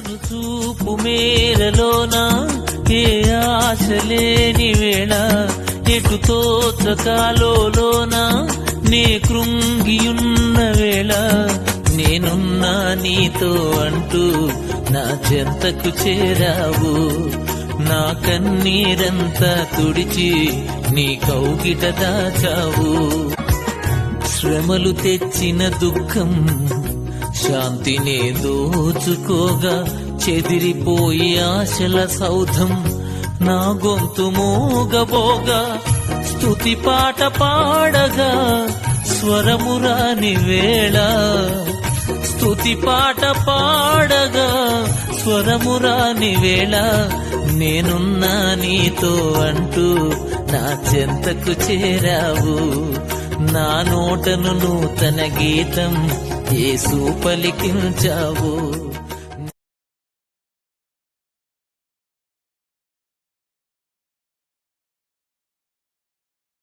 కను చూపు మేరలోన ఏ ఆశ లేని వేళ ఎటు తోచకాలోన నే కృంగియున్న వేళ నేనున్నా నీతో అంటూ నా చెంతకు చేరావు. నా కన్నీరంతా తుడిచి నీ కౌగిట దాచావు. శ్రమలు తెచ్చిన దుఃఖం శాంతినే దోచుకోగా చెదిరిపోయి ఆశల సౌధం నా గొంతు మోగబోగా స్తుతి పాట పాడగా స్వరమురాని వేళ స్తుతి పాట పాడగా స్వరమురాని వేళ నేనున్నా నీతో అంటూ నా చెంతకు చేరావు. నా నోటను నూతన గీతం యేసు పలికించావు.